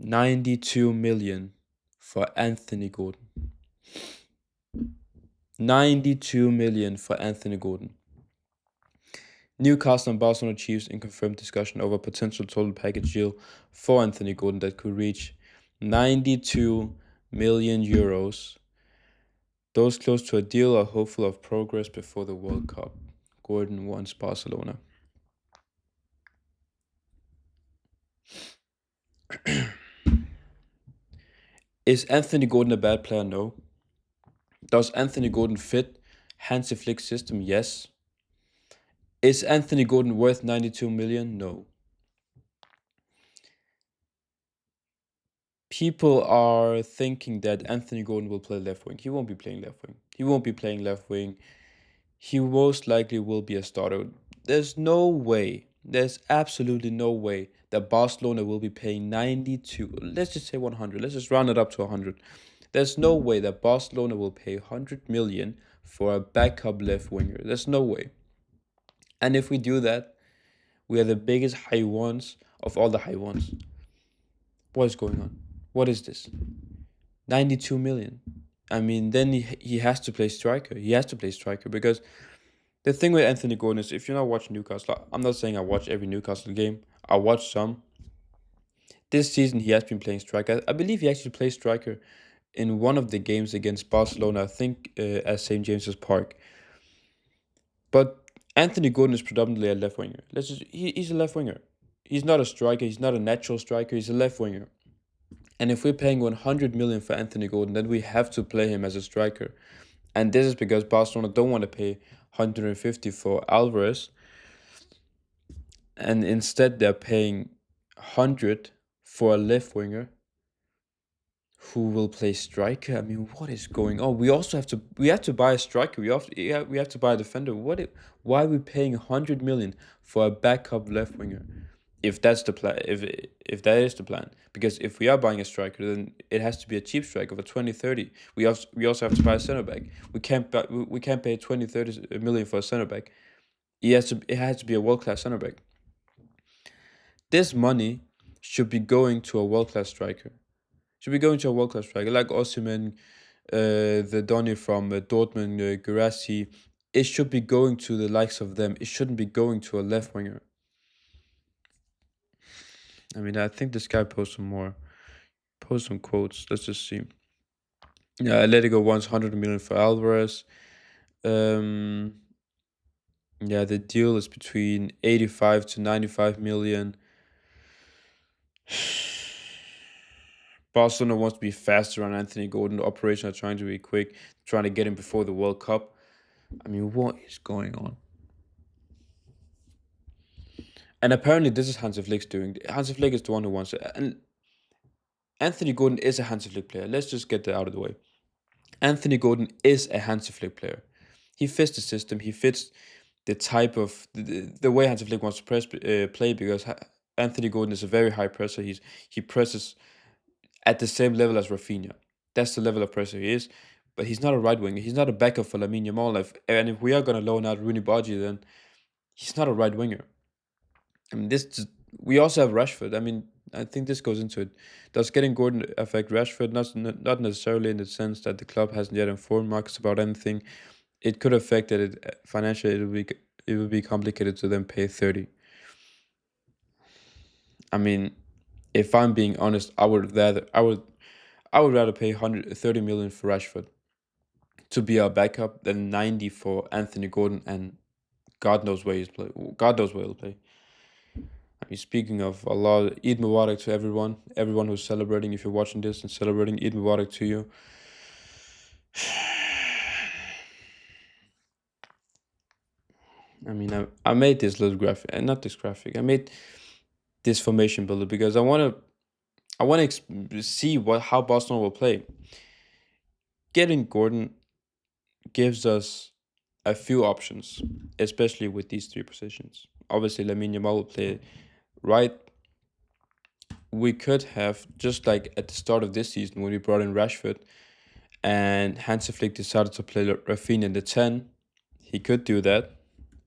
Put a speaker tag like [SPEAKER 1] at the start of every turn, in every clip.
[SPEAKER 1] 92 million for Anthony Gordon. 92 million for Anthony Gordon. Newcastle and Barcelona Chiefs in confirmed discussion over potential total package deal for Anthony Gordon that could reach 92 million euros. Those close to a deal are hopeful of progress before the World Cup. Gordon wants Barcelona. Is Anthony Gordon a bad player? No. Does Anthony Gordon fit Hansi Flick's system? Yes. Is Anthony Gordon worth 92 million? No. People are thinking that Anthony Gordon will play left wing. He won't be playing left wing. He won't be playing left wing. He most likely will be a starter. There's no way, there's absolutely no way that Barcelona will be paying 92, let's just say 100, let's just round it up to 100. There's no way that Barcelona will pay 100 million for a backup left winger. There's no way. And if we do that, we are the biggest high ones of all the high ones. What is going on? What is this? 92 million. I mean, then he has to play striker. He has to play striker because the thing with Anthony Gordon is if you're not watching Newcastle, I'm not saying I watch every Newcastle game. I watch some. This season he has been playing striker. I believe he actually plays striker in one of the games against Barcelona, I think at St. James's Park. But Anthony Gordon is predominantly a left winger. He's a left winger. He's not a striker. He's not a natural striker. He's a left winger. And if we're paying 100 million for Anthony Gordon, then we have to play him as a striker. And this is because Barcelona don't want to pay 150 for Alvarez. And instead they're paying 100 for a left winger who will play striker. I mean, what is going on? We have to buy a striker. We have to buy a defender. Why are we paying 100 million for a backup left winger? If that's the plan, if that is the plan, because if we are buying a striker, then it has to be a cheap striker for 20, 30. We also have to buy a center back. We can't pay 20, 30 million for a center back. It has to be a world-class center back. This money should be going to a world-class striker. Should be going to a world-class striker like Osimhen, the Donny from Dortmund, Guirassy. It should be going to the likes of them. It shouldn't be going to a left winger. I mean, I think this guy post some quotes. Let's just see. Yeah, Atletico wants 100 million for Alvarez. Yeah, the deal is between 85 to 95 million. Barcelona wants to be faster on Anthony Gordon. The operation are trying to be quick, trying to get him before the World Cup. I mean, what is going on? And apparently this is Hansi Flick's doing. Hansi Flick is the one who wants it. And Anthony Gordon is a Hansi Flick player. Let's just get that out of the way. Anthony Gordon is a Hansi Flick player. He fits the system. He fits the type of the way Hansi Flick wants to play because Anthony Gordon is a very high presser. He presses at the same level as Rafinha. That's the level of pressure he is. But he's not a right winger. He's not a backup for Lamine Yamal. And if we are going to loan out Rooney Bargi, then he's not a right winger. I mean, we also have Rashford. I mean, I think this goes into it. Does getting Gordon affect Rashford? Not necessarily in the sense that the club hasn't yet informed Marcus about anything. It could affect that financially it would be complicated to then pay 30. I mean, if I'm being honest, I would rather pay 130 million for Rashford to be our backup than 90 for Anthony Gordon, and God knows where he'll play. I mean, speaking of Allah, Eid Mubarak to everyone who's celebrating. If you're watching this and celebrating, Eid Mubarak to you. I mean, I made this little graphic, and not this graphic. I made this formation builder because I want to see how Barcelona will play. Getting Gordon gives us a few options, especially with these three positions. Obviously, Lamine Yamal will play right. We could have, just like at the start of this season when we brought in Rashford and Hansi Flick decided to play Rafinha in the 10, he could do that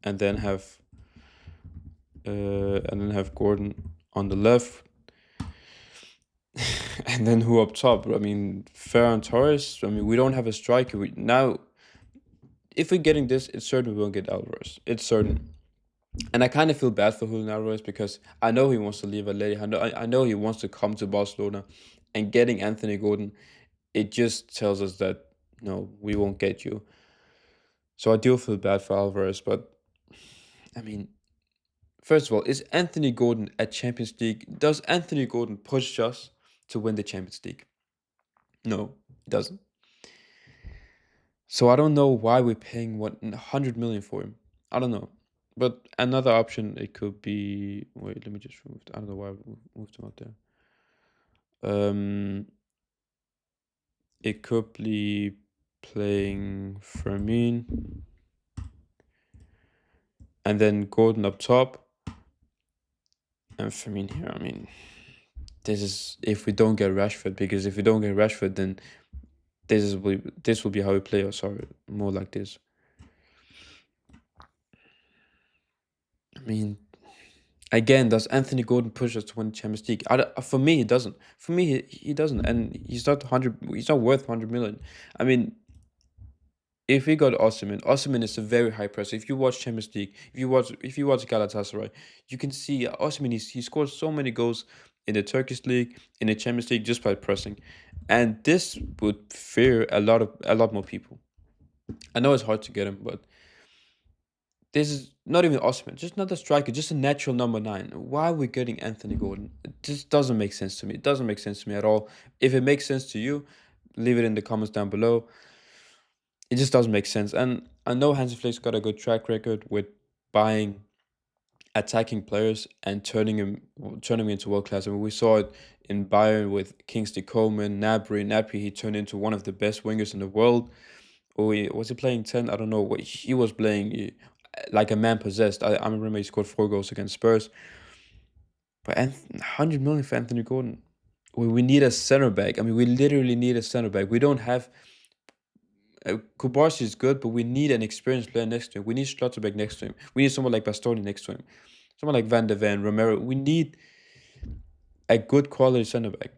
[SPEAKER 1] and then have Gordon on the left. And then who up top? I mean, Ferran Torres. I mean, we don't have a striker. Now, if we're getting this, it's certain we won't get Alvarez. It's certain. And I kind of feel bad for Julian Alvarez because I know he wants to leave Atleti. I know he wants to come to Barcelona. And getting Anthony Gordon, it just tells us that, no, we won't get you. So I do feel bad for Alvarez. But, I mean, first of all, is Anthony Gordon at Champions League? Does Anthony Gordon push us to win the Champions League? No, it doesn't. So I don't know why we're paying 100 million for him. I don't know. But another option, it could be. Wait, let me just move. I don't know why I moved him out there. It could be playing Fermin and then Gordon up top and Fermin here. I mean, this is if we don't get Rashford, because if we don't get Rashford, then this will be how we play. Or sorry, more like this. I mean, again, does Anthony Gordon push us to win the Champions League? For me, he doesn't. For me, he doesn't, and he's not 100. He's not worth 100 million. I mean, if we got Osimhen is a very high pressure. If you watch Champions League, if you watch Galatasaray, you can see Osimhen. He scored so many goals in the Turkish league, in the Champions League, just by pressing, and this would fear a lot more people. I know it's hard to get him, but this is not even Osimhen, just not a striker, just a natural number 9. Why are we getting Anthony Gordon? It just doesn't make sense to me. It doesn't make sense to me at all. If it makes sense to you, leave it in the comments down below. It just doesn't make sense. And I know Hansi Flick's got a good track record with buying attacking players and turning him into world class. I mean, we saw it in Bayern with Kingsley Coman, Gnabry. He turned into one of the best wingers in the world. Or was he playing 10? I don't know. What he was playing like a man possessed. I remember he scored 4 goals against Spurs. But 100 million for Anthony Gordon. We need a center back. I mean, we literally need a center back. We don't have. Kubarsi is good, but we need an experienced player next to him. We need Schlotterbeck next to him. We need someone like Bastoni next to him. Someone like Van der Ven, Romero. We need a good quality center back.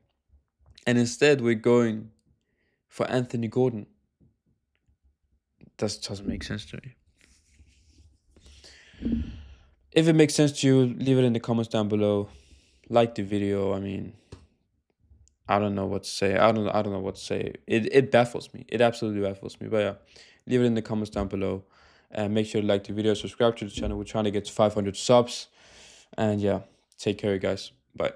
[SPEAKER 1] And instead, we're going for Anthony Gordon. That doesn't make sense to me. If it makes sense to you, leave it in the comments down below. Like the video. I mean, I don't know what to say. I don't know what to say. It baffles me. It absolutely baffles me. But yeah, leave it in the comments down below. And make sure to like the video, subscribe to the channel. We're trying to get to 500 subs. And yeah, take care, guys. Bye.